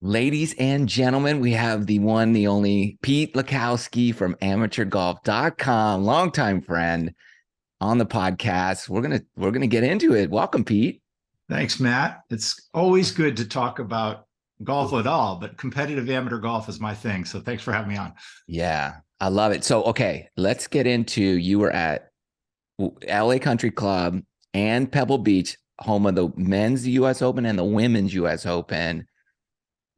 Ladies and gentlemen, we have the one, the only Pete Lakowski from amateurgolf.com, longtime friend on the podcast. We're gonna get into it. Welcome, Pete. Thanks, Matt. It's always good to talk about golf at all, but competitive amateur golf is my thing. So thanks for having me on. Yeah, I love it. So, okay, let's get into you were at LA Country Club and Pebble Beach, home of the men's US Open and the women's US Open.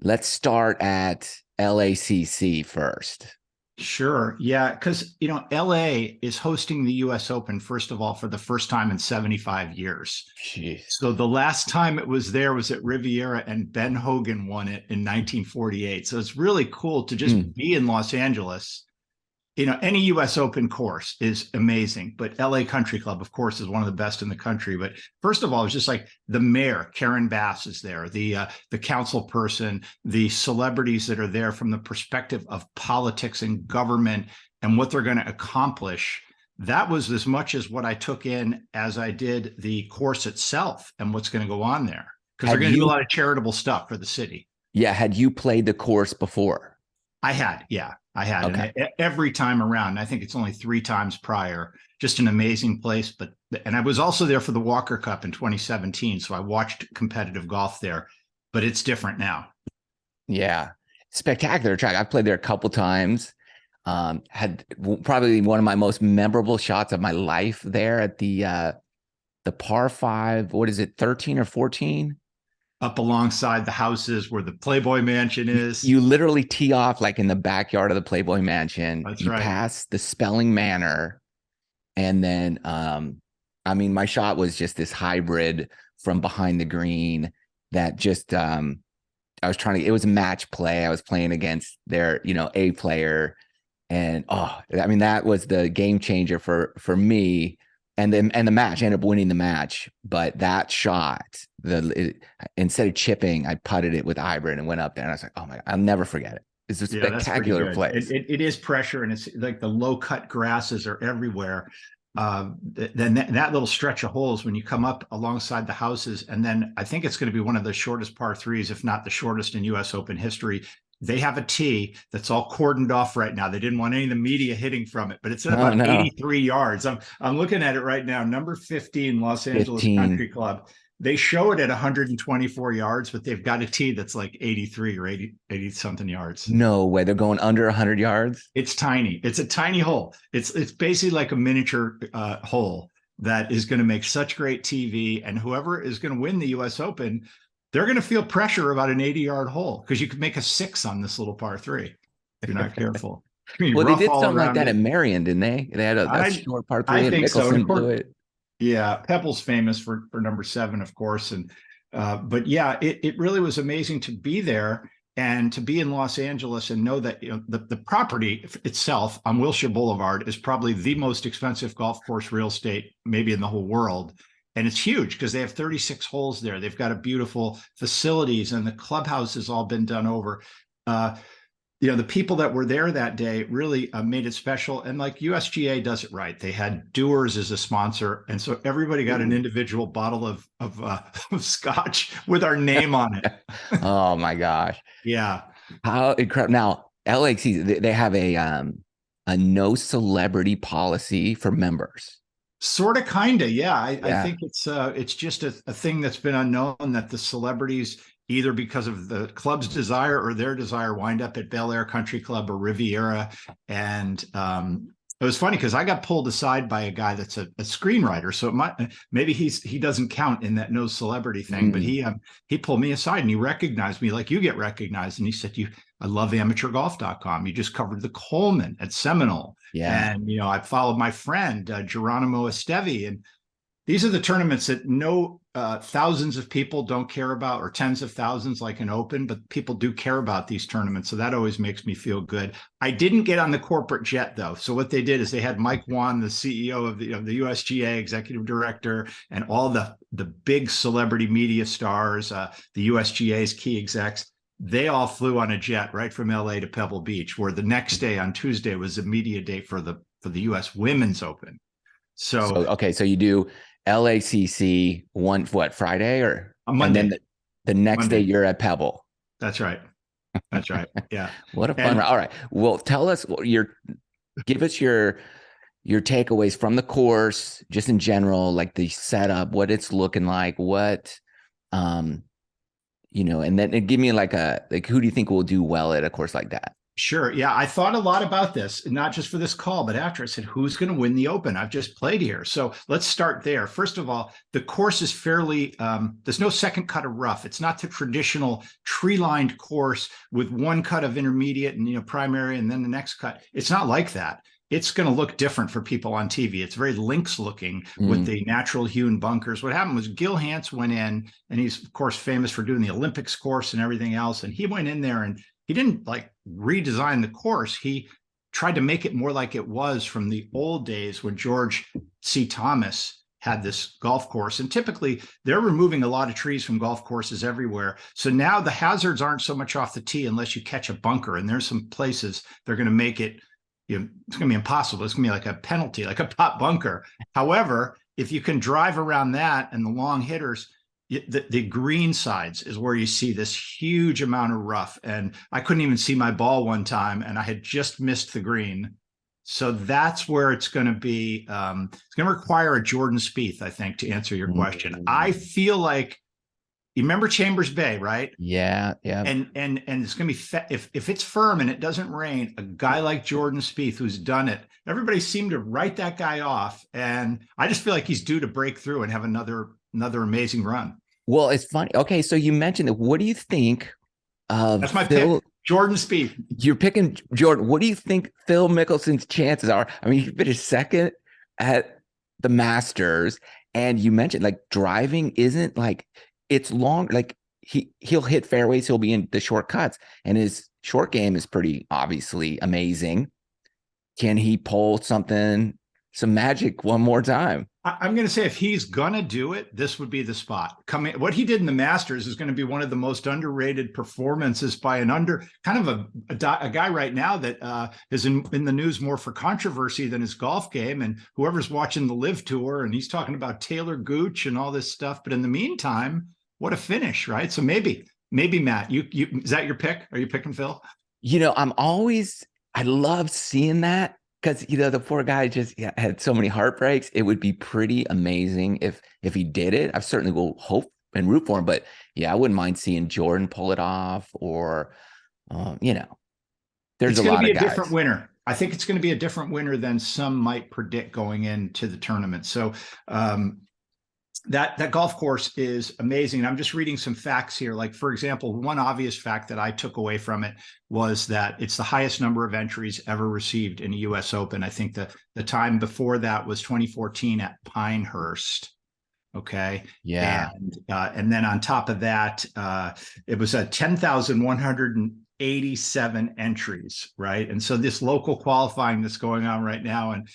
Let's start at LACC first. Sure. Yeah. Because, LA is hosting the US Open, first of all, for the first time in 75 years. Jeez. So the last time it was there was at Riviera, and Ben Hogan won it in 1948. So it's really cool to just be in Los Angeles. Any US Open course is amazing, but LA Country Club, of course, is one of the best in the country. But first of all, it's just like the mayor, Karen Bass, is there, the council person, the celebrities that are there from the perspective of politics and government and what they're going to accomplish. That was as much as what I took in as I did the course itself and what's going to go on there, because they're going to do a lot of charitable stuff for the city. Yeah. Had you played the course before? I had. Okay. And every time around, I think it's only 3 times prior, just an amazing place. And I was also there for the Walker Cup in 2017. So I watched competitive golf there, but it's different now. Yeah. Spectacular track. I've played there a couple times. Had probably one of my most memorable shots of my life there at the par 5. What is it? 13 or 14? Up alongside the houses where the Playboy Mansion is. You literally tee off like in the backyard of the Playboy Mansion. That's you right. pass the Spelling Manor. And then, my shot was just this hybrid from behind the green that just, I was it was a match play. I was playing against their, A player. And, that was the game changer for me. And the match, I ended up winning the match. But that shot, instead of chipping, I putted it with hybrid and went up there. And I was like, oh my God, I'll never forget it. It's a spectacular place. It is pressure, and it's like the low cut grasses are everywhere. Then that little stretch of holes when you come up alongside the houses, and then I think it's going to be one of the shortest par 3s, if not the shortest in US Open history. They have a tee that's all cordoned off right now. They didn't want any of the media hitting from it, but it's at about 83 yards. I'm looking at it right now. Number 15, Los Angeles Country Club. They show it at 124 yards, but they've got a tee that's like 83 or 80 something yards. No way. They're going under 100 yards. It's tiny. It's a tiny hole. It's basically like a miniature hole that is going to make such great TV. And whoever is going to win the US Open, they're going to feel pressure about an 80-yard hole, because you could make a 6 on this little par 3 if you're not careful. Well, they did something like that at Marion, didn't they? They had a short par 3. I think Mickelson so. blew it. Yeah, Pebble's famous for number 7, of course. But yeah, it really was amazing to be there and to be in Los Angeles and know that the property itself on Wilshire Boulevard is probably the most expensive golf course real estate maybe in the whole world. And it's huge because they have 36 holes there. They've got a beautiful facilities, and the clubhouse has all been done over. The people that were there that day really made it special. And like USGA does it right. They had Dewar's as a sponsor. And so everybody got an individual bottle of scotch with our name on it. Oh my gosh. Yeah. How incredible. Now, LAC, they have a no celebrity policy for members. Sort of, kind of. Yeah. I think it's just a thing that's been unknown, that the celebrities, either because of the club's desire or their desire, wind up at Bel Air Country Club or Riviera. And it was funny because I got pulled aside by a guy that's a screenwriter. So maybe he doesn't count in that no celebrity thing, but he pulled me aside and he recognized me like you get recognized. And he said, I love amateurgolf.com. You just covered the Coleman at Seminole. Yeah. And, I followed my friend, Geronimo Estevi. And these are the tournaments that thousands of people don't care about, or tens of thousands like an Open, but people do care about these tournaments. So that always makes me feel good. I didn't get on the corporate jet, though. So what they did is they had Mike Wan, the CEO of the USGA, executive director, and all the big celebrity media stars, the USGA's key execs. They all flew on a jet right from LA to Pebble Beach, where the next day on Tuesday was the media day for the US Women's Open. So you do LACC Friday or on Monday. And then the next day you're at Pebble. That's right. That's right. Yeah. What a fun And ride. All right. Well, tell us give us your takeaways from the course, just in general, like the setup, what it's looking like, um, and then give me like who do you think will do well at a course like that? sure. Yeah. I thought a lot about this, not just for this call, but after I said, who's going to win the Open? I've just played here. So let's start there. First of all, the course is fairly, there's no second cut of rough. It's not the traditional tree lined course with one cut of intermediate and, primary and then the next cut. It's not like that. It's going to look different for people on TV. It's very links looking with Mm, the natural hewn bunkers. What happened was Gil Hanse went in, and he's, of course, famous for doing the Olympics course and everything else. And he went in there and he didn't like redesign the course. He tried to make it more like it was from the old days when George C. Thomas had this golf course. And typically they're removing a lot of trees from golf courses everywhere. So now the hazards aren't so much off the tee unless you catch a bunker. And there's some places they're going to make it, it's going to be impossible. It's going to be like a penalty, like a pot bunker. However, if you can drive around that and the long hitters, the green sides is where you see this huge amount of rough. And I couldn't even see my ball one time, and I had just missed the green. So that's where it's going to be. It's going to require a Jordan Spieth, I think, to answer your question. I mm, feel like, you remember Chambers Bay, right? yeah, yeah. And it's going to be if it's firm and it doesn't rain, a guy like Jordan Spieth who's done it, everybody seemed to write that guy off, and I just feel like he's due to break through and have another amazing run. Well, it's funny. Okay, so you mentioned that. What do you think of That's my pick, Phil? Jordan Spieth. You're picking Jordan. What do you think Phil Mickelson's chances are? I mean, he finished second at the Masters, and you mentioned like driving isn't like it's long. Like he'll hit fairways, he'll be in the shortcuts, and his short game is pretty obviously amazing. Can he pull some magic one more time? I'm going to say if he's going to do it, this would be the spot. What he did in the Masters is going to be one of the most underrated performances by an kind of a guy right now that is in the news more for controversy than his golf game. And whoever's watching the Live Tour, and he's talking about Taylor Gooch and all this stuff. But in the meantime, what a finish, right? So maybe Matt, you is that your pick? Are you picking Phil? I love seeing that because the poor guy just had so many heartbreaks. It would be pretty amazing if he did it. I certainly will hope and root for him, but yeah, I wouldn't mind seeing Jordan pull it off, or there's It's a going to lot be of a different guys. winner. I think it's going to be a different winner than some might predict going into the tournament. So that golf course is amazing. I'm just reading some facts here. Like, for example, one obvious fact that I took away from it was that it's the highest number of entries ever received in a U.S. Open. I think the time before that was 2014 at Pinehurst. Okay. Yeah. And then on top of that, it was a 10,187 entries, right? And so this local qualifying that's going on right now, and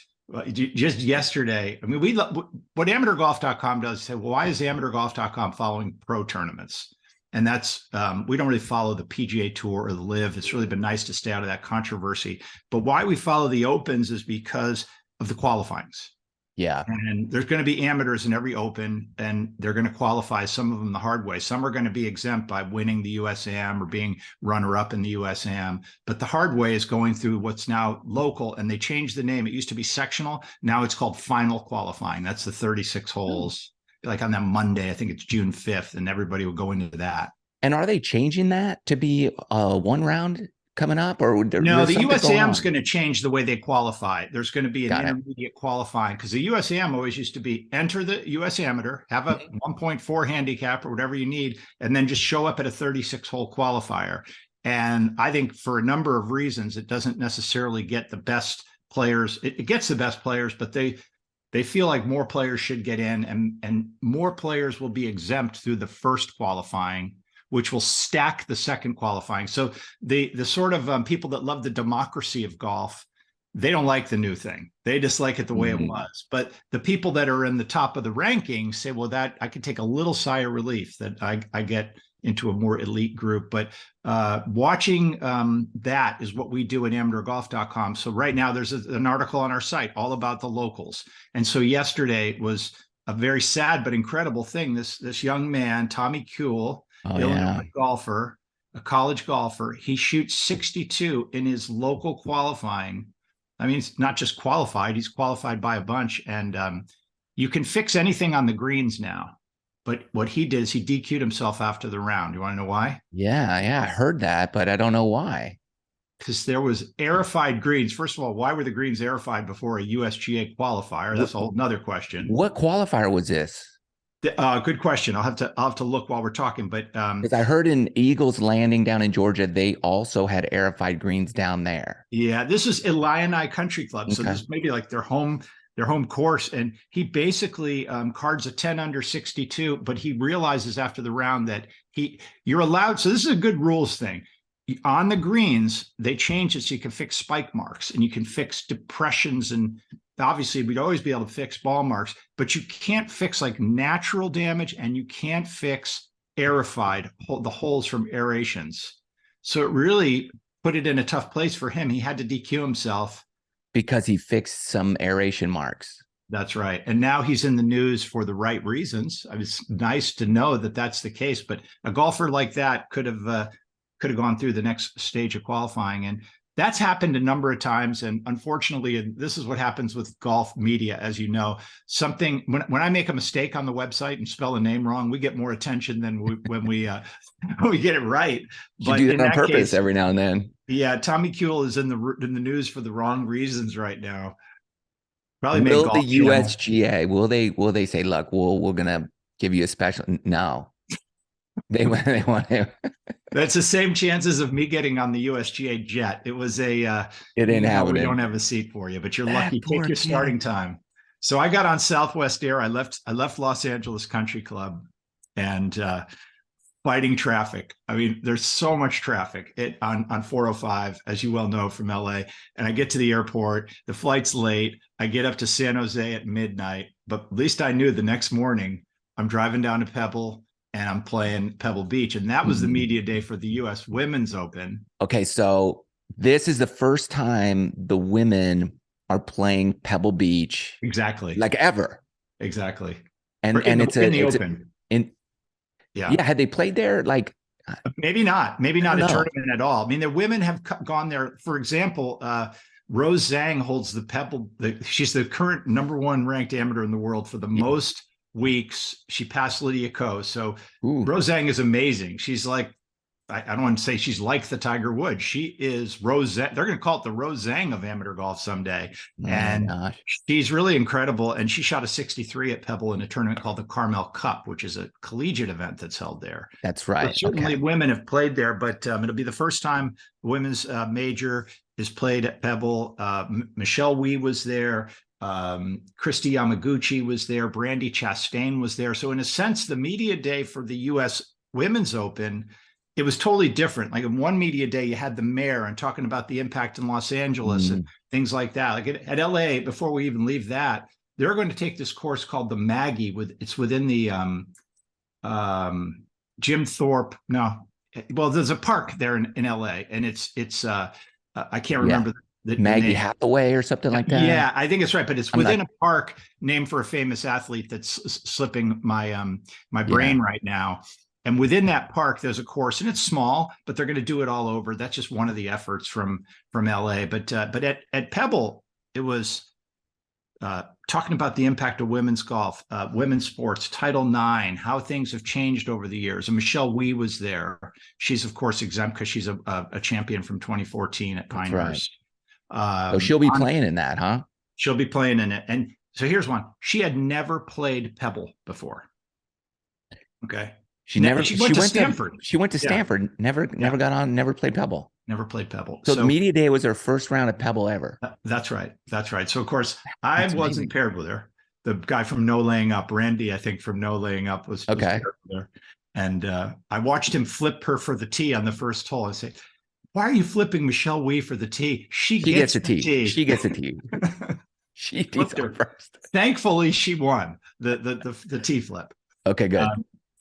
just yesterday, I mean, what amateurgolf.com does say, well, why is amateurgolf.com following pro tournaments? And that's, we don't really follow the PGA Tour or the Live. It's really been nice to stay out of that controversy. But why we follow the Opens is because of the qualifyings. Yeah. And there's going to be amateurs in every Open, and they're going to qualify, some of them the hard way. Some are going to be exempt by winning the USM or being runner-up in the USM. But the hard way is going through what's now local, and they changed the name. It used to be sectional. Now it's called final qualifying. That's the 36 holes. Like on that Monday, I think it's June 5th, and everybody will go into that. And are they changing that to be one round coming up, or No, there's the something going USM is on? going to change the way they qualify. There's going to be an Got it. intermediate qualifying, because the USM always used to be enter the US Amateur, have a 1.4 handicap or whatever you need, and then just show up at a 36 hole qualifier. And I think for a number of reasons, it doesn't necessarily get the best players. It gets the best players, but they feel like more players should get in, and more players will be exempt through the first qualifying, which will stack the second qualifying. So the sort of people that love the democracy of golf, they don't like the new thing. They just like it the way it Mm, was. But the people that are in the top of the rankings say, well, that I could take a little sigh of relief that I get into a more elite group. But watching that is what we do at amateurgolf.com. So right now there's an article on our site all about the locals. And so yesterday was a very sad but incredible thing. This young man, Tommy Kuehl, oh Illinois yeah. golfer, a college golfer. He shoots 62 in his local qualifying. I mean, it's not just qualified, he's qualified by a bunch. And you can fix anything on the greens now. But what he did is he DQ'd himself after the round. You want to know why? Yeah, yeah, I heard that, but I don't know why. Because there was aerified greens. First of all, why were the greens aerified before a USGA qualifier? That's a whole nother question. What qualifier was this? Good question. I'll have to look while we're talking. But Because I heard in Eagles Landing down in Georgia, they also had aerified greens down there. yeah, this is Illini Country Club, so Okay. this may be like their home course. And he basically cards a 10 under 62, but he realizes after the round that you're allowed. So this is a good rules thing. On the greens, they change it so you can fix spike marks and you can fix depressions, and obviously we'd always be able to fix ball marks, but you can't fix like natural damage, and you can't fix aerified, the holes from aerations. So it really put it in a tough place for him. He had to DQ himself. Because he fixed some aeration marks. That's right. And now he's in the news for the right reasons. I mean, it's nice to know that that's the case, but a golfer like that could have gone through the next stage of qualifying. And that's happened a number of times. And unfortunately, and this is what happens with golf media, as you know, when I make a mistake on the website and spell a name wrong, we get more attention than when we get it right. You do that on purpose every now and then. Yeah, Tommy Kuhl is in the news for the wrong reasons right now. Probably made Will golf the channel. USGA, will they say, look, we're gonna give you a special? No. They want to. That's the same chances of me getting on the USGA jet. It was it didn't happen. We don't have a seat for you, but you're lucky. Take your starting time. So I got on Southwest Air. I left Los Angeles Country Club, and fighting traffic. I mean, there's so much traffic on 405, as you well know from LA. And I get to the airport, the flight's late. I get up to San Jose at midnight, but at least I knew the next morning I'm driving down to Pebble and I'm playing Pebble Beach. And that was the media day for the US Women's Open. Okay, so this is the first time the women are playing Pebble Beach. Exactly. Like ever. Exactly. And it's in the Open. Yeah. Had they played there? Like maybe not a tournament at all. I mean, the women have gone there. For example, Rose Zhang holds the Pebble. She's the current #1 ranked amateur in the world for the most weeks. She passed Lydia Ko. So Rose Zhang is amazing. She's like, I don't want to say she's like the Tiger Woods. She is Rose Zhang. They're going to call it the Rose Zhang of amateur golf someday. And she's really incredible. And she shot a 63 at Pebble in a tournament called the Carmel Cup, which is a collegiate event that's held there. That's right. So certainly women have played there, but it'll be the first time the women's major is played at Pebble. Michelle Wie was there. Christy Yamaguchi was there. Brandy Chastain was there. So in a sense, the media day for the US Women's Open, it was totally different. Like in one media day, you had the mayor and talking about the impact in Los Angeles and things like that. Like at LA, before we even leave that, they're going to take this course called the Maggie. It's within the Jim Thorpe. No, well, there's a park there in LA, and it's I can't remember the Maggie name. Hathaway or something like that. Yeah, I think it's right, but it's within a park named for a famous athlete that's slipping my brain right now. And within that park, there's a course, and it's small, but they're going to do it all over. That's just one of the efforts from LA. But at Pebble, it was talking about the impact of women's golf, women's sports, Title IX, how things have changed over the years. And Michelle Wie was there. She's of course exempt because she's a champion from 2014 at Pinehurst. So she'll be playing in that, huh? She'll be playing in it. And so here's one: she had never played Pebble before. Okay. She went to Stanford. She went to Stanford. Never got on. Never played Pebble. Never played Pebble. So media day was her first round at Pebble ever. That's right. That's right. So of course I wasn't paired with her. The guy from No Laying Up, Randy, I think from No Laying Up was paired with her. And I watched him flip her for the tee on the first hole. I say, "Why are you flipping Michelle Wie for the tee? She gets a tee. She gets a tee. She flipped her first. Thankfully, she won the tee flip. Okay, good.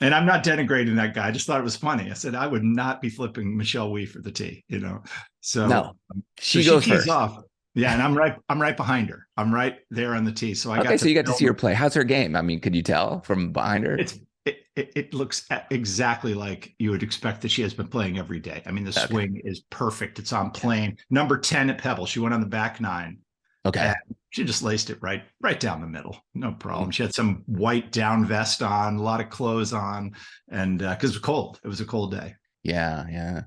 And I'm not denigrating that guy. I just thought it was funny. I said I would not be flipping Michelle Wie for the tee, So no, she goes first. Off. Yeah, and I'm right behind her. I'm right there on the tee. So you got to see her play. How's her game? I mean, could you tell from behind her? it looks exactly like you would expect that she has been playing every day. I mean, the Okay. swing is perfect. It's on Yeah. plane. Number 10 at Pebble. She went on the back nine and Okay. she just laced it right down the middle. No problem. Mhm. She had some white down vest on, a lot of clothes on, and because it was cold. It was a cold day. Yeah. Yeah.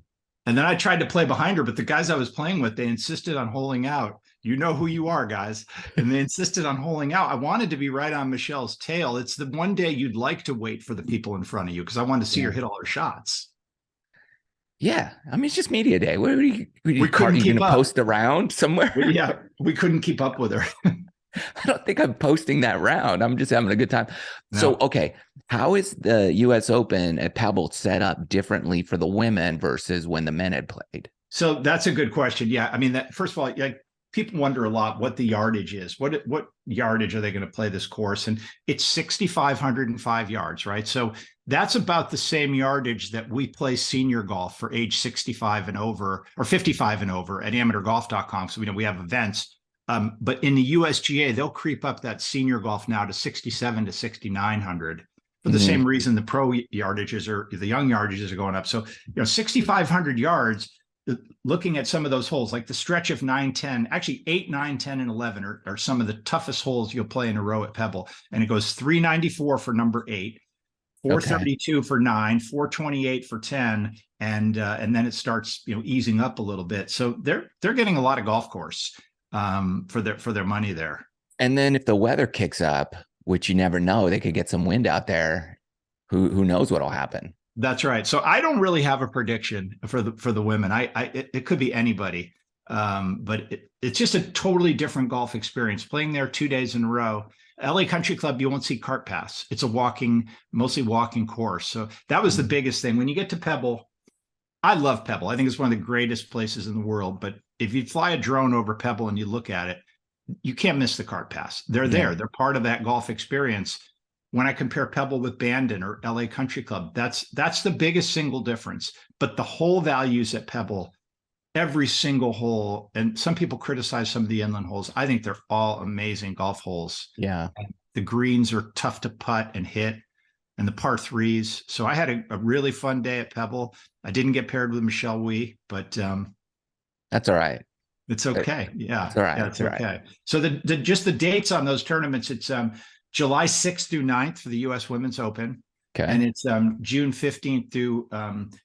And then I tried to play behind her, but the guys I was playing with, they insisted on holing out. You know who you are, guys. And they insisted on holing out. I wanted to be right on Michelle's tail. It's the one day you'd like to wait for the people in front of you because I wanted to see Yeah. her hit all her shots. Yeah. I mean, it's just media day. What are you, We couldn't you going keep to up. post around somewhere? Yeah, we couldn't keep up with her. I don't think I'm posting that round. I'm just having a good time. So, No. okay. How is the US Open at Pebble set up differently for the women versus when the men had played? So that's a good question. Yeah, I mean, that first of all, like people wonder a lot what the yardage is. What yardage are they going to play this course? And it's 6,505 yards, right? So that's about the same yardage that we play senior golf for age 65 and over or 55 and over at amateurgolf.com. So we have events. But in the USGA, they'll creep up that senior golf now to 67 to 6,900 for the Mhm. same reason the pro yardages or the young yardages are going up. So, 6,500 yards, looking at some of those holes, like the stretch of 9, 10, actually 8, 9, 10, and 11 are some of the toughest holes you'll play in a row at Pebble. And it goes 394 for number 8, Okay. 432 for 9, 428 for 10, and then it starts easing up a little bit. So they're getting a lot of golf course for their money there. And then if the weather kicks up, which you never know, they could get some wind out there. Who knows what'll happen? That's right. So I don't really have a prediction for the women. It could be anybody, but it's just a totally different golf experience. Playing there 2 days in a row. LA Country Club, you won't see cart paths. It's a mostly walking course. So that was the biggest thing. When you get to Pebble, I love Pebble. I think it's one of the greatest places in the world. But if you fly a drone over Pebble and you look at it, you can't miss the cart paths. They're Yeah. there. They're part of that golf experience. When I compare Pebble with Bandon or LA Country Club, that's the biggest single difference. But the hole values at Pebble, every single hole, and some people criticize some of the inland holes. I think they're all amazing golf holes. Yeah. The greens are tough to putt and hit, and the par threes. So I had a really fun day at Pebble. I didn't get paired with Michelle Wie, but That's all right. it's okay. That's Yeah, all right. yeah, That's it's all right. okay. So the just the dates on those tournaments, it's July 6th through 9th for the US Women's Open. Okay. And it's June 15th through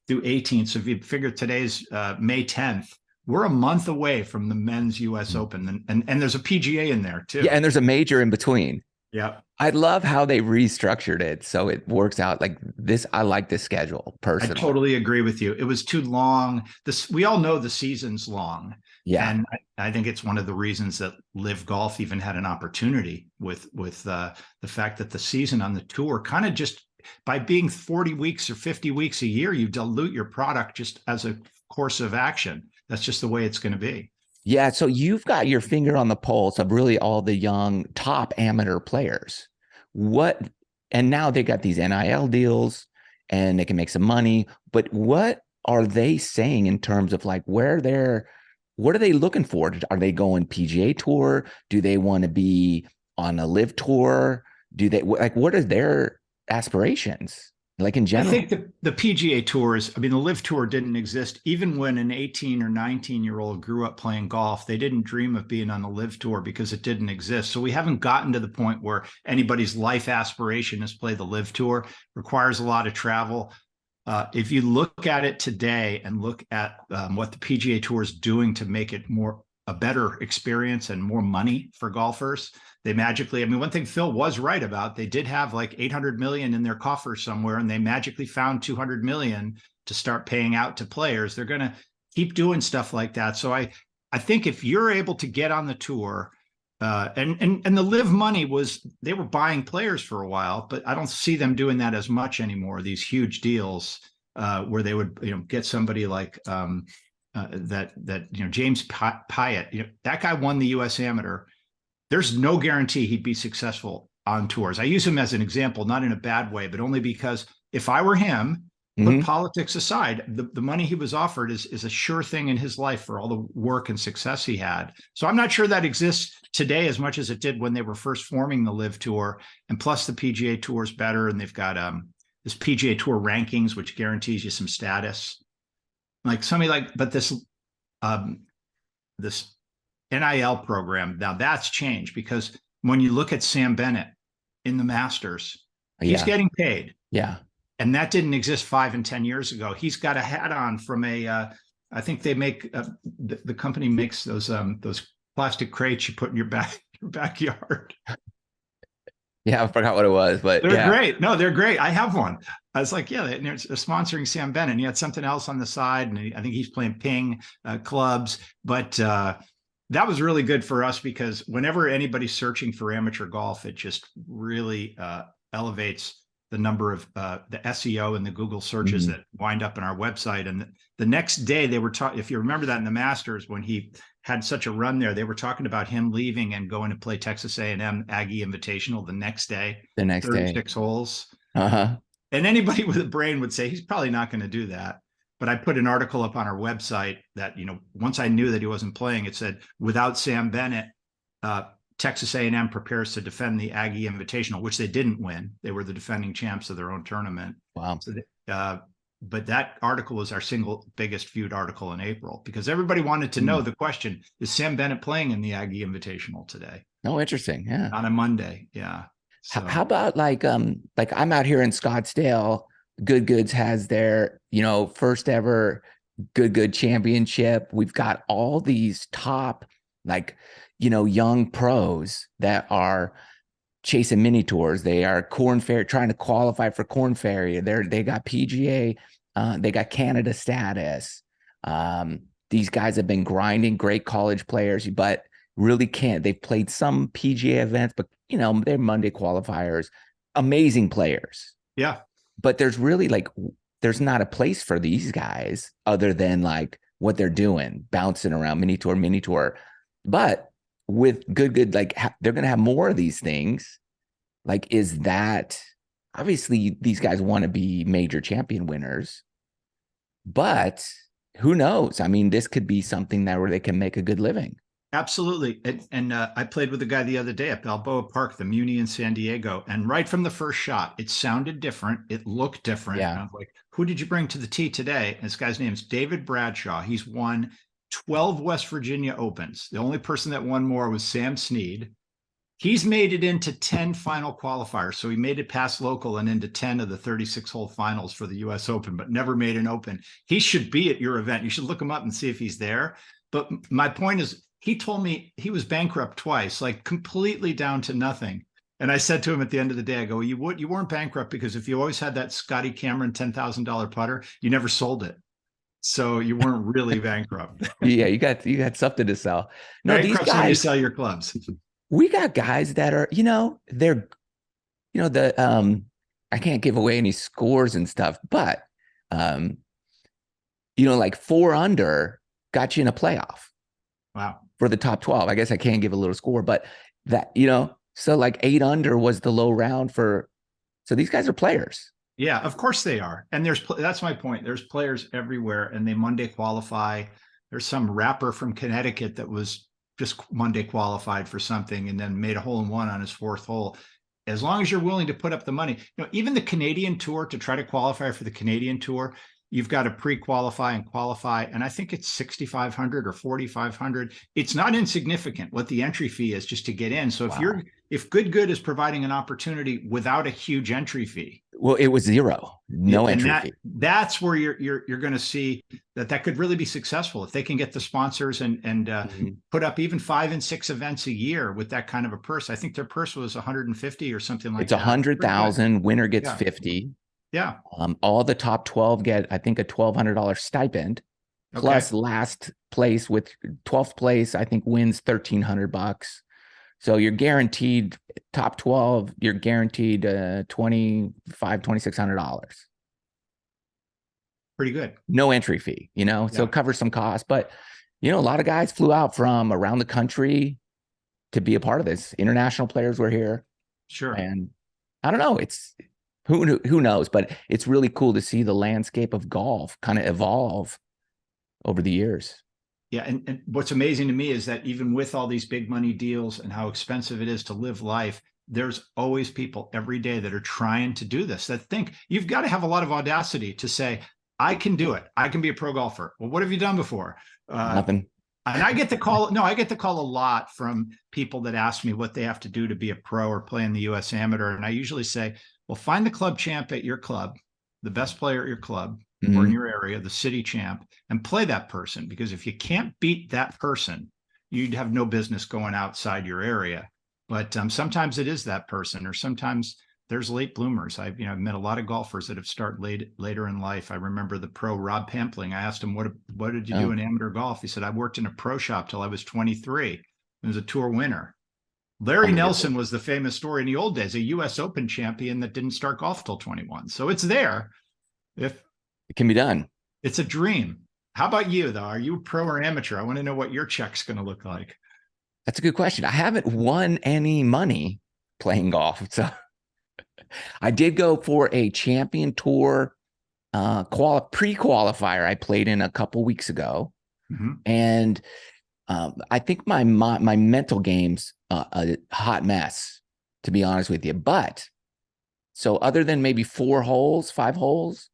18th. So if you figure today's May 10th, we're a month away from the men's US Open. And there's a PGA in there too. Yeah. And there's a major in between. Yeah. I love how they restructured it so it works out like this. I like this schedule I personally. totally agree with you. It was too long. We all know the season's long. Yeah. And I think it's one of the reasons that Live Golf even had an opportunity with the fact that the season on the tour kind of just by being 40 weeks or 50 weeks a year, you dilute your product just as a course of action. That's just the way it's going to be. Yeah. So you've got your finger on the pulse of really all the young top amateur players. And now they got these NIL deals and they can make some money. But what are they saying in terms of like what are they looking for? Are they going PGA Tour? Do they want to be on a live tour? What are their aspirations? Like in I general? think the PGA Tours, I mean, the Live Tour didn't exist. Even when an 18 or 19-year-old grew up playing golf, they didn't dream of being on the Live Tour because it didn't exist. So we haven't gotten to the point where anybody's life aspiration is play the Live Tour. Requires a lot of travel. If you look at it today and look at what the PGA Tour is doing to make it a better experience and more money for golfers, they magically, I mean, one thing Phil was right about, they did have like 800 million in their coffer somewhere, and they magically found 200 million to start paying out to players. They're going to keep doing stuff like that. So I think if you're able to get on the tour, and the live money they were buying players for a while, but I don't see them doing that as much anymore. These huge deals where they would get somebody like James Pyatt, that guy won the U.S. Amateur. There's no guarantee he'd be successful on tours. I use him as an example, not in a bad way, but only because if I were him, put politics aside, the money he was offered is a sure thing in his life for all the work and success he had. So I'm not sure that exists today as much as it did when they were first forming the Live Tour. And plus the PGA Tour is better, and they've got this PGA Tour rankings, which guarantees you some status. Like somebody like, but this NIL program, now that's changed, because when you look at Sam Bennett in the Masters, he's Yeah. getting paid. Yeah. And that didn't exist 5 and 10 years ago. He's got a hat on from I think they make, the company makes those plastic crates you put in your backyard. Yeah. I forgot what it was, but They're yeah. great. No, they're great. I have one. I was like, yeah, they're sponsoring Sam Bennett. And he had something else on the side, and I think he's playing ping clubs. But that was really good for us, because whenever anybody's searching for amateur golf, it just really elevates the number of the SEO and the Google searches that wind up in our website. And the next day they were talking, if you remember that in the Masters, when he had such a run there, they were talking about him leaving and going to play Texas A&M Aggie Invitational the next day. The next 36 day. holes. Uh-huh. And anybody with a brain would say he's probably not going to do that. But I put an article up on our website that, once I knew that he wasn't playing, it said, without Sam Bennett, Texas A&M prepares to defend the Aggie Invitational, which they didn't win. They were the defending champs of their own tournament. Wow. So but that article was our single biggest viewed article in April, because everybody wanted to know the question, is Sam Bennett playing in the Aggie Invitational today? Oh, interesting. Yeah. On a Monday. Yeah. So. How about like I'm out here in Scottsdale, Good Goods has their, first ever Good championship. We've got all these top, young pros that are chasing mini tours. They are Corn Ferry, trying to qualify for Corn Ferry. They got PGA, they got Canada status. These guys have been grinding, great college players, but really can't. They've played some PGA events, but they're Monday qualifiers, amazing players. Yeah. But there's really there's not a place for these guys other than what they're doing, bouncing around mini tour. But with good, they're going to have more of these things. Is that obviously these guys want to be major champion winners, but who knows? I mean, this could be something where they can make a good living. Absolutely. And I played with a guy the other day at Balboa Park, the Muni in San Diego. And right from the first shot, it sounded different. It looked different. Yeah. And I was like, who did you bring to the tee today? And this guy's name is David Bradshaw. He's won 12 West Virginia Opens. The only person that won more was Sam Snead. He's made it into 10 final qualifiers. So he made it past local and into 10 of the 36-hole finals for the US Open, but never made an Open. He should be at your event. You should look him up and see if he's there. But my point is, he told me he was bankrupt twice, completely down to nothing. And I said to him at the end of the day, I go, you weren't bankrupt because if you always had that Scotty Cameron $10,000 putter, you never sold it. So you weren't really bankrupt. Yeah, you got something to sell. No, these guys, when you sell your clubs. We got guys that are, they're, I can't give away any scores and stuff, but, 4 under got you in a playoff. Wow. For the top 12. I guess I can't give a little score, but that, so 8 under was the low round so these guys are players. Yeah, of course they are. And that's my point. There's players everywhere and they Monday qualify. There's some rapper from Connecticut that was just Monday qualified for something and then made a hole in one on his 4th hole. As long as you're willing to put up the money, even the Canadian Tour, to try to qualify for the Canadian Tour, you've got to pre-qualify and qualify. And I think it's 6,500 or 4,500. It's not insignificant what the entry fee is just to get in. So if Good is providing an opportunity without a huge entry fee. Well, it was 0, no entry fee. That's where you're going to see that could really be successful if they can get the sponsors and put up even 5 and 6 events a year with that kind of a purse. I think their purse was 150 or something like that. It's 100,000. Winner gets 50. Yeah. All the top 12 get, I think, a $1,200 stipend, plus last place with 12th place, I think, wins $1,300. So you're guaranteed top 12. You're guaranteed $2,600. Pretty good. No entry fee, so it covers some costs. But a lot of guys flew out from around the country to be a part of this. International players were here. Sure. And I don't know. It's who knows, but it's really cool to see the landscape of golf kind of evolve over the years. Yeah. And what's amazing to me is that even with all these big money deals and how expensive it is to live life, there's always people every day that are trying to do this, that think you've got to have a lot of audacity to say, I can do it. I can be a pro golfer. Well, what have you done before? Nothing. And I get the call. No, I get the call a lot from people that ask me what they have to do to be a pro or play in the US Amateur. And I usually say, well, find the club champ at your club, the best player at your club or in Mhm. your area, the city champ, and play that person. Because if you can't beat that person, you'd have no business going outside your area. But sometimes it is that person, or sometimes there's late bloomers. I've met a lot of golfers that have started later in life. I remember the pro Rob Pampling. I asked him, what did you do Oh, in amateur golf? He said, I worked in a pro shop till I was 23. He was a tour winner. Larry unbelievable. Nelson was the famous story in the old days, a US Open champion that didn't start golf till 21. So it's there. If It can be done. it's a dream. How about you, though? Are you pro or amateur? I want to know what your check's going to look like. That's a good question. I haven't won any money playing golf. So I did go for a champion tour pre-qualifier I played in a couple weeks ago. Mm-hmm. And I think my mental game's a hot mess, to be honest with you. But so other than maybe 4 holes, 5 holes,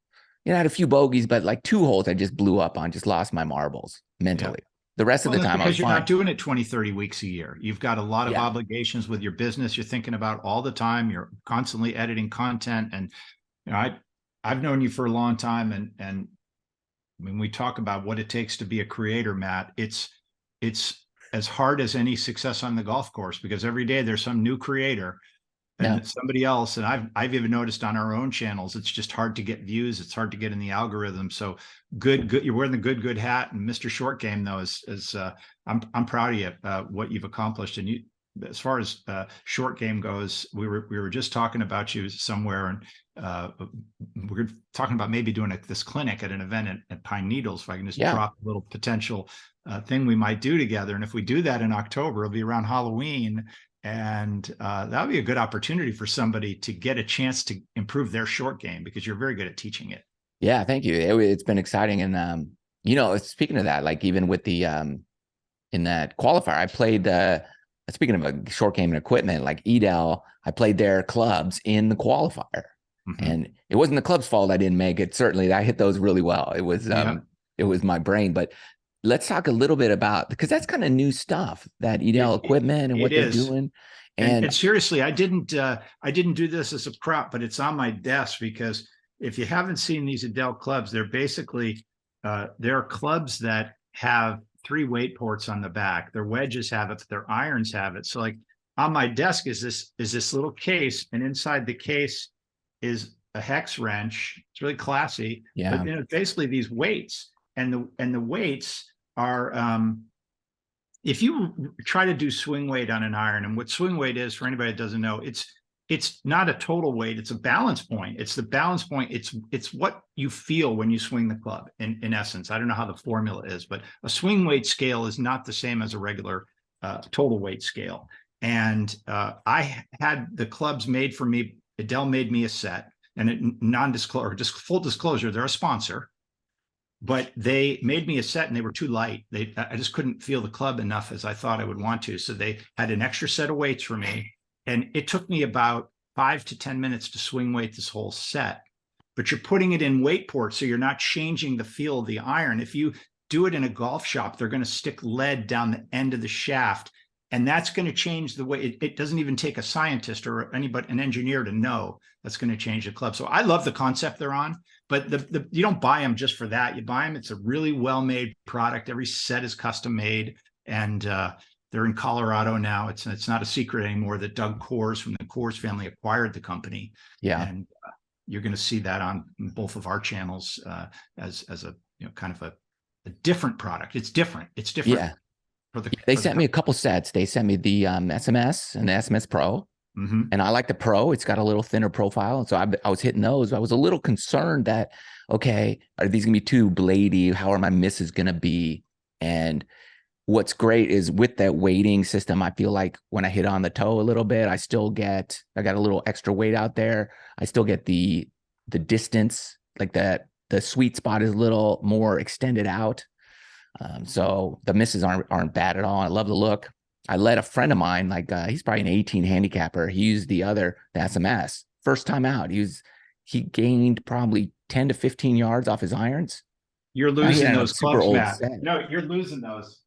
I had a few bogeys, but like 2 holes I just blew up on, just lost my marbles Yeah. mentally. The rest of Well, the that's time I was because you're not fine. doing it 20, 30 weeks a year. You've got a lot of Yeah. obligations with your business you're thinking about all the time. You're constantly editing content. And I've known you for a long time. And when we talk about what it takes to be a creator, Matt, it's as hard as any success on the golf course, because every day there's some new creator No. and somebody else. And I've even noticed on our own channels, it's just hard to get views. It's hard to get in the algorithm. So good. You're wearing the good hat. And Mr. Short Game, though, is I'm proud of you, what you've accomplished. And you, as far as short game goes, we were just talking about you somewhere, and we're talking about maybe doing this clinic at an event at Pine Needles. If I can just Yeah. drop a little potential thing we might do together. And if we do that in October, it'll be around Halloween. And that would be a good opportunity for somebody to get a chance to improve their short game, because you're very good at teaching it. Yeah. Thank you. It's been exciting. And, speaking of that, like even with the, in that qualifier, I played speaking of a short game and equipment, like Edel, I played their clubs in the qualifier. Mm-hmm. And it wasn't the club's fault I didn't make it. Certainly, I hit those really well. It was my brain. But let's talk a little bit about, because that's kind of new stuff, that Edel equipment and It what they're is. doing. And seriously, I didn't do this as a prop, but it's on my desk, because if you haven't seen these Adele clubs, they're basically they're clubs that have 3 weight ports on the back. Their wedges have it, their irons have it. So like on my desk is this little case, and inside the case is a hex wrench. It's really classy. Yeah. But basically these weights, and the weights are if you try to do swing weight on an iron, and what swing weight is, for anybody that doesn't know, it's not a total weight, it's a balance point. It's the balance point. It's what you feel when you swing the club, in essence. I don't know how the formula is, but a swing weight scale is not the same as a regular total weight scale. And I had the clubs made for me. Adele made me a set, and non-disclosure, just full disclosure, they're a sponsor. But they made me a set, and they were too light. I just couldn't feel the club enough as I thought I would want to. So they had an extra set of weights for me. And it took me about 5 to 10 minutes to swing weight this whole set. But you're putting it in weight port, so you're not changing the feel of the iron. If you do it in a golf shop, they're going to stick lead down the end of the shaft. And that's going to change the way it doesn't even take a scientist or anybody, an engineer, to know that's going to change the club. So I love the concept they're on, but you don't buy them just for that. You buy them. It's a really well-made product. Every set is custom made, and they're in Colorado now. It's not a secret anymore that Doug Coors from the Coors family acquired the company. Yeah. And you're going to see that on both of our channels as a kind of a different product. It's different. It's different. Yeah. They sent me a couple sets. They sent me the SMS and the SMS Pro. Mm-hmm. And I like the Pro. It's got a little thinner profile. So I was hitting those. I was a little concerned that, okay, are these going to be too bladey? How are my misses going to be? And what's great is with that weighting system, I feel like when I hit on the toe a little bit, I got a little extra weight out there. I still get the distance, like that. The sweet spot is a little more extended out. So the misses aren't bad at all. I love the look. I let a friend of mine, like he's probably an 18 handicapper. He used the SMS. First time out, he gained probably 10 to 15 yards off his irons. You're Now he losing had a those super clubs, old Matt. set. No, you're losing those.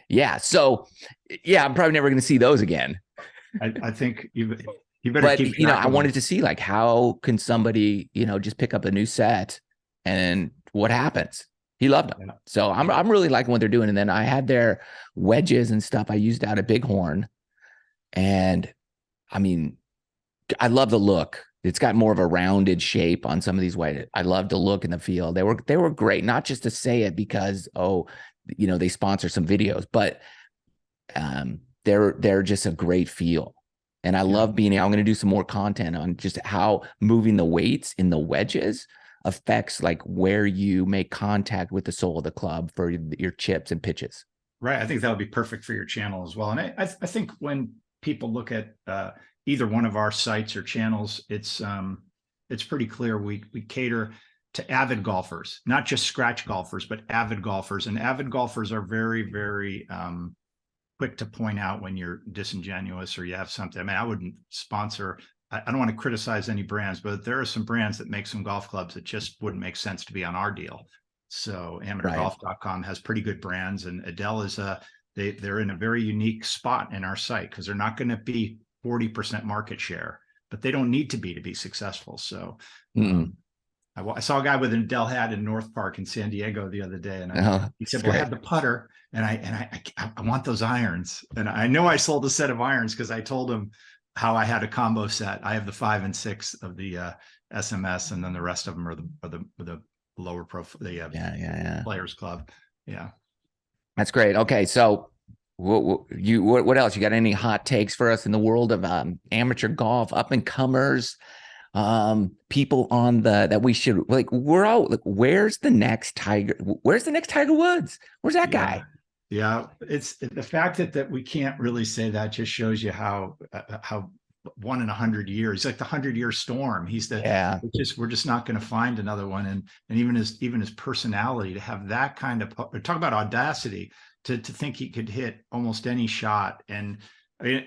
Yeah. So yeah, I'm probably never going to see those again. I think you better But keep track I of them. wanted to see like how can somebody, just pick up a new set and what happens. He loved them. Yeah. So I'm really liking what they're doing. And then I had their wedges and stuff I used out at Bighorn. And I mean, I love the look. It's got more of a rounded shape on some of these wedges. I love the look in the field. They were great, not just to say it because, they sponsor some videos, but they're just a great feel. And I Yeah. love I'm going to do some more content on just how moving the weights in the wedges affects like where you make contact with the sole of the club for your chips and pitches. Right. I think that would be perfect for your channel as well. And I think when people look at either one of our sites or channels, it's pretty clear we cater to avid golfers, not just scratch golfers, but avid golfers. And avid golfers are very, very quick to point out when you're disingenuous or you have something. I mean, I wouldn't sponsor. I don't want to criticize any brands, but there are some brands that make some golf clubs that just wouldn't make sense to be on our deal. So amateurgolf.com has pretty good brands, and Adele is they're in a very unique spot in our site because they're not going to be 40% market share, but they don't need to be successful. So I saw a guy with an Adele hat in North Park in San Diego the other day, and he said, "Well, I have the putter, and I want those irons." And I know I sold a set of irons because I told him how I had a combo set. I have the 5 and 6 of the SMS, and then the rest of them are the lower profile, the Players Club. Yeah, That's great. Okay, so what else? You got any hot takes for us in the world of amateur golf, up and comers? People on that we should like, we're all like, where's the next Tiger Woods? Where's that guy? Yeah, it's the fact that we can't really say that just shows you how 1 in 100 years, like the 100-year storm. We're just not going to find another one. And even his personality, to have that kind of, talk about audacity, to think he could hit almost any shot. And I mean,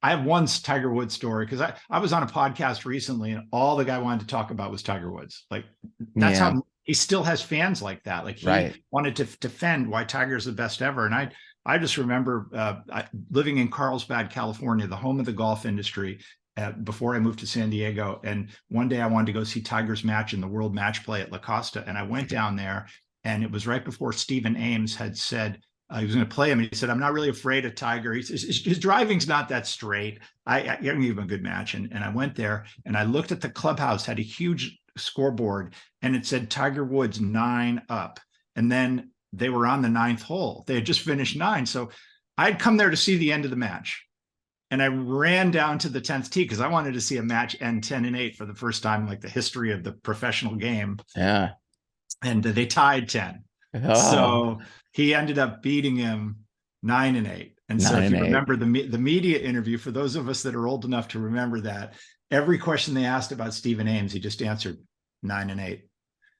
I have one Tiger Woods story because I was on a podcast recently and all the guy wanted to talk about was Tiger Woods. Like that's how he still has fans like that. Like he wanted to defend why Tiger's the best ever. And I just remember living in Carlsbad, California, the home of the golf industry, before I moved to San Diego. And one day I wanted to go see Tiger's match in the World Match Play at La Costa. And I went down there, and it was right before Stephen Ames had said, he was going to play him. And he said, "I'm not really afraid of Tiger. His driving's not that straight. I can give him a good match." And I went there and I looked at the clubhouse, had a huge scoreboard, and it said Tiger Woods 9 up. And then they were on the 9th hole. They had just finished 9. So I'd come there to see the end of the match. And I ran down to the 10th tee because I wanted to see a match end 10-8 for the first time in like the history of the professional game. Yeah. And they tied 10. Oh. So he ended up beating him 9-8. And so if you remember the media interview, for those of us that are old enough to remember that, every question they asked about Stephen Ames, he just answered 9-8.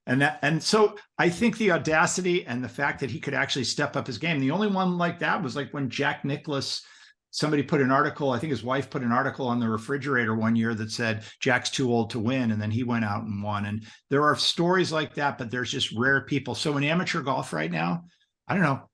And so I think the audacity and the fact that he could actually step up his game. The only one like that was like when Jack Nicklaus, somebody put an article, I think his wife put an article on the refrigerator one year that said Jack's too old to win, and then he went out and won. And there are stories like that, but there's just rare people. So in amateur golf right now, I don't know.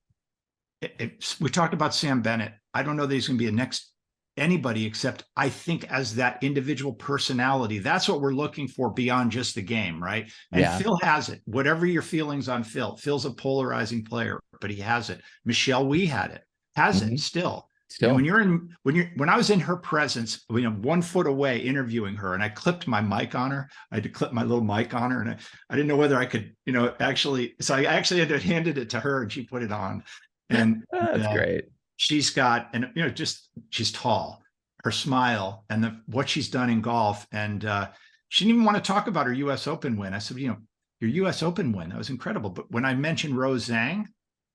We talked about Sam Bennett. I don't know that he's going to be a next anybody, except I think as that individual personality. That's what we're looking for beyond just the game, right? And Phil has it. Whatever your feelings on Phil's a polarizing player, but he has it. Michelle Wee had it, has it still. And when I was in her presence, 1 foot away interviewing her, and I clipped my mic on her, I had to clip my little mic on her, and I didn't know whether I could, actually, so I actually had to handed it to her and she put it on. And that's great. She's got, and she's tall, her smile, and what she's done in golf. And she didn't even want to talk about her US Open win. I said, your US Open win, that was incredible. But when I mentioned Rose Zhang,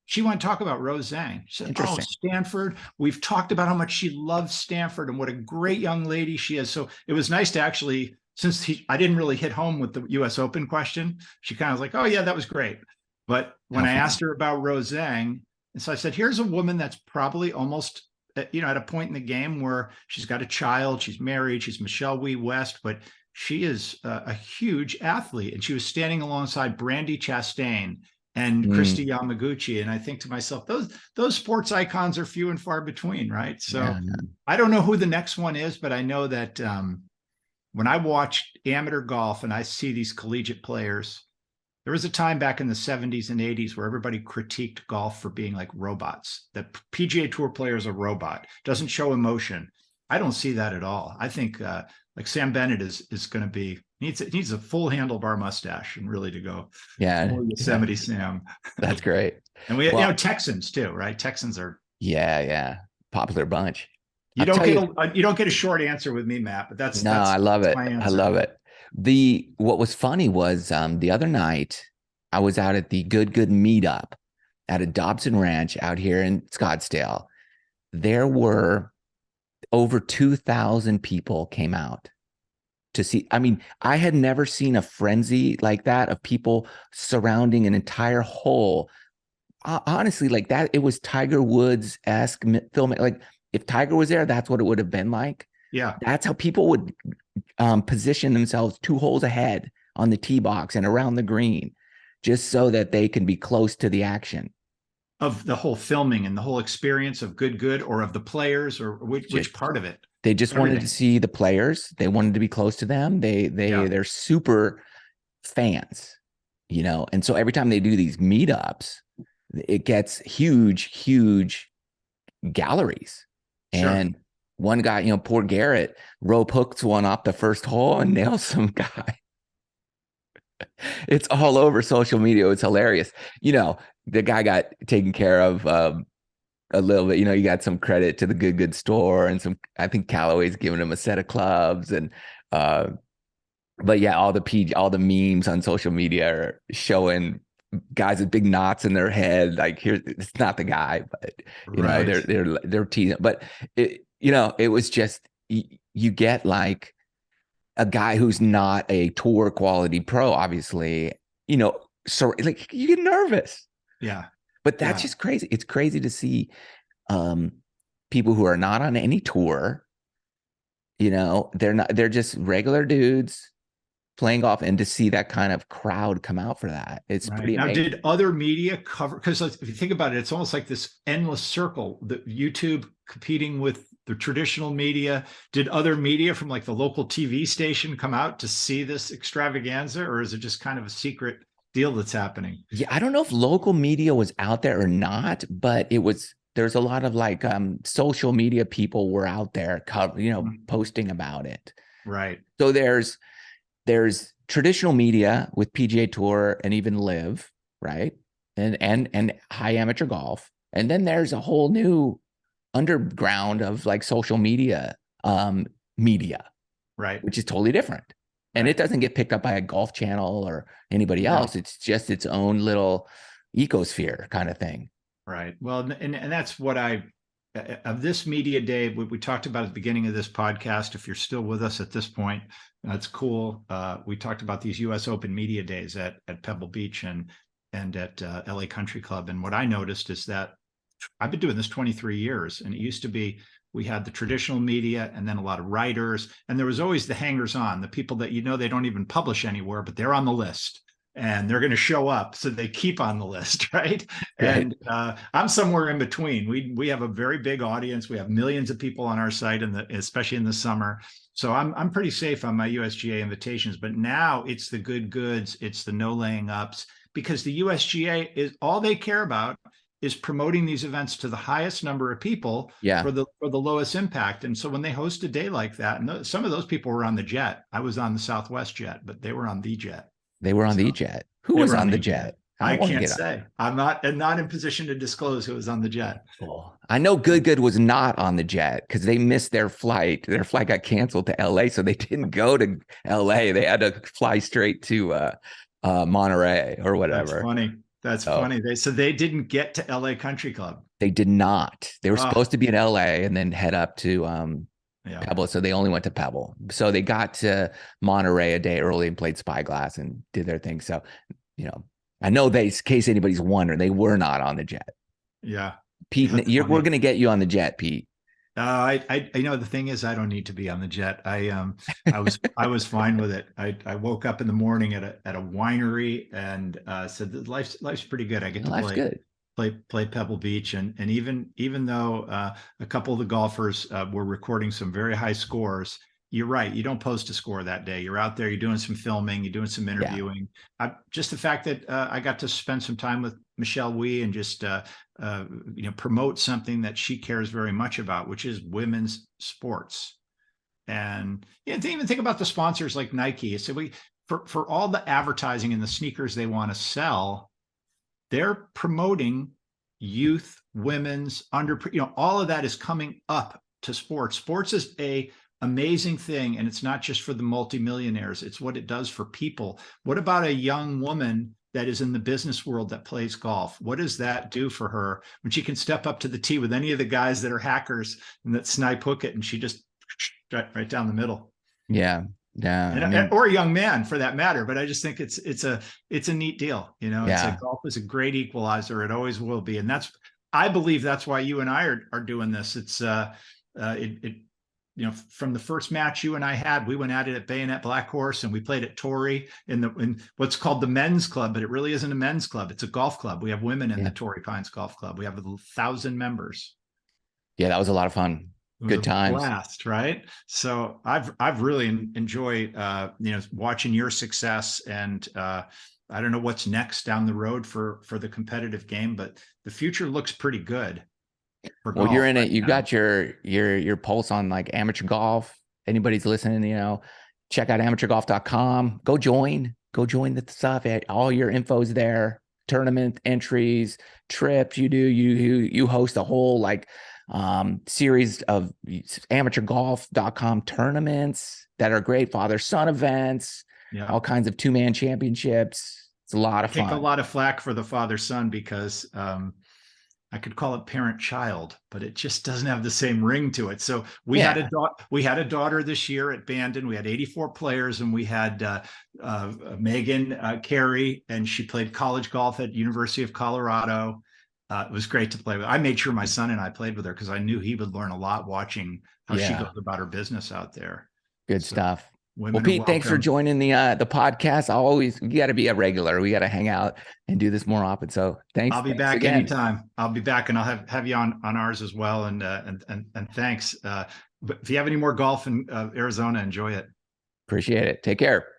she wanted to talk about Rose Zhang. She said, "Oh, Stanford. We've talked about how much she loves Stanford and what a great young lady she is." So it was nice to actually, since I didn't really hit home with the US Open question, she kind of was like, "Oh yeah, that was great." But when I asked her about Rose Zhang, And so I said, here's a woman that's probably almost, at a point in the game where she's got a child, she's married, she's Michelle Wee West, but she is a huge athlete. And she was standing alongside Brandy Chastain and Mm, Christy Yamaguchi. And I think to myself, those sports icons are few and far between, right? So yeah, I don't know who the next one is, but I know that when I watch amateur golf and I see these collegiate players, there was a time back in the 70s and 80s where everybody critiqued golf for being like robots. The PGA Tour player is a robot, doesn't show emotion. I don't see that at all. I think like Sam Bennett is going to be needs a full handlebar mustache and really to go yeah, full yeah. Yosemite Sam. That's great. And we, Well, Texans too, right? Texans are. yeah, yeah, popular bunch. You I'll don't tell get you. a short answer with me, Matt, but No, I love that's it. my I answer. love it. The what was funny was the other night I was out at the Good meetup at a Dobson Ranch out here in Scottsdale. There were over 2,000 people came out to see. I mean, I had never seen a frenzy like that of people surrounding an entire hole. Honestly, like that, it was Tiger Woods-esque filming. Like if Tiger was there, that's what it would have been like. Yeah. That's how people would position themselves 2 holes ahead on the tee box and around the green, just so that they can be close to the action. Of the whole filming and the whole experience of good, or of the players, or which part of it? They just wanted to Everything. see the players. They wanted to be close to them. Yeah. They're super fans, And so every time they do these meetups, it gets huge galleries. Sure. And one guy, poor Garrett, rope hooks one off the first hole and nails some guy. It's all over social media. It's hilarious. The guy got taken care of a little bit. You got some credit to the good store and some. I think Callaway's giving him a set of clubs and. But yeah, all the memes on social media are showing guys with big knots in their head. Like here, it's not the guy, but Right. they're teasing. But it was just you get like a guy who's not a tour quality pro, obviously, so like you get nervous. Yeah. But that's Yeah. just crazy. It's crazy to see people who are not on any tour, they're just regular dudes playing golf, and to see that kind of crowd come out for that, it's Right. pretty Now, amazing. did other media cover? Because if you think about it, it's almost like this endless circle. The YouTube competing with the traditional media. Did other media from like the local TV station come out to see this extravaganza, or is it just kind of a secret deal that's happening? Yeah, I don't know if local media was out there or not, but there's a lot of like social media people were out there posting about it. Right. So there's traditional media with PGA Tour and even Live, right? And high amateur golf. And then there's a whole new underground of like social media media, Right. which is totally different. And it Right. doesn't get picked up by a golf channel or anybody else. No. It's just its own little ecosphere kind of thing. Right. Well, and that's what of this media day, we talked about at the beginning of this podcast. If you're still with us at this point, that's cool. We talked about these U.S. Open media days at Pebble Beach and at LA Country Club. And what I noticed is that I've been doing this 23 years, and it used to be we had the traditional media and then a lot of writers, and there was always the hangers on, the people that they don't even publish anywhere, but they're on the list and they're going to show up, so they keep on the list, right? Right. And I'm somewhere in between. We have a very big audience. We have millions of people on our site, especially in the summer. So I'm pretty safe on my USGA invitations. But now it's the good goods, it's the no laying ups, because the USGA is all they care about is promoting these events to the highest number of people Yeah. for the lowest impact. And so when they host a day like that, and some of those people were on the jet. I was on the Southwest jet, but they were on the jet. They were on So the jet. Who they was were on on the the jet. jet? I I don't want to can't get on. say. I'm not in position to disclose who was on the jet. Cool. I know Good was not on the jet because they missed their flight. Their flight got canceled to LA, so they didn't go to LA. They had to fly straight to Monterey or That's whatever. funny. That's So funny. They didn't get to LA Country Club. they did not. They were Oh, supposed to be in LA and then head up to yeah. Pebble. So they only went to Pebble. So they got to Monterey a day early and played Spyglass and did their thing. So, I know they, in case anybody's wondering, they were not on the jet. Yeah. Pete, That's we're funny. going to get you on the jet, Pete. The thing is, I don't need to be on the jet. I was fine with it. I woke up in the morning at a winery and said that life's pretty good. I get Yeah, to life's good. play Pebble Beach, and even though a couple of the golfers were recording some very high scores, you're right. You don't post a score that day. You're out there. You're doing some filming. You're doing some Yeah. interviewing. Just the fact that I got to spend some time with Michelle Wee and just promote something that she cares very much about, which is women's sports. And even think about the sponsors like Nike. So for all the advertising and the sneakers they want to sell, they're promoting youth, women's all of that is coming up to sports. Sports is a amazing thing, and it's not just for the multimillionaires. It's what it does for people. What about a young woman that is in the business world that plays golf? What does that do for her when she can step up to the tee with any of the guys that are hackers and that snipe hook it, and she just right down the middle? Yeah. Yeah. I mean, Or a young man for that matter. But I just think it's a neat deal. It's yeah. like golf is a great equalizer. It always will be, and I believe that's why you and I are doing this. It's from the first match you and I had, we went at it at Bayonet Black Horse, and we played at Torrey in what's called the men's club, but it really isn't a men's club. It's a golf club. We have women in Yeah. the Torrey Pines Golf Club. We have 1,000 members. Yeah. That was a lot of fun. It was a Good times. blast, right? So I've really enjoyed watching your success, and I don't know what's next down the road for the competitive game, but the future looks pretty good for Well, you're golf in right it. You now. got your pulse on like amateur golf. Anybody's listening, check out amateurgolf.com. Go join the stuff. All your info's there. Tournament entries, trips. You host a whole like series of amateurgolf.com tournaments that are great. Father son events, Yeah. all kinds of 2-man championships. It's a lot I of take a fun. lot of flack for the father son because I could call it parent child, but it just doesn't have the same ring to it. So Yeah. we had a daughter this year at Bandon. We had 84 players, and we had Megan Carey, and she played college golf at University of Colorado. It was great to play with. I made sure my son and I played with her because I knew he would learn a lot watching how she goes Yeah. about her business out there. Good So stuff. Well, women are Pete, thanks for welcome. joining the podcast. You got to be a regular. We got to hang out and do this more often. So I'll be thanks back again. anytime. I'll be back, and I'll have you on ours as well. And thanks. But if you have any more golf in Arizona, enjoy it. Appreciate it. Take care.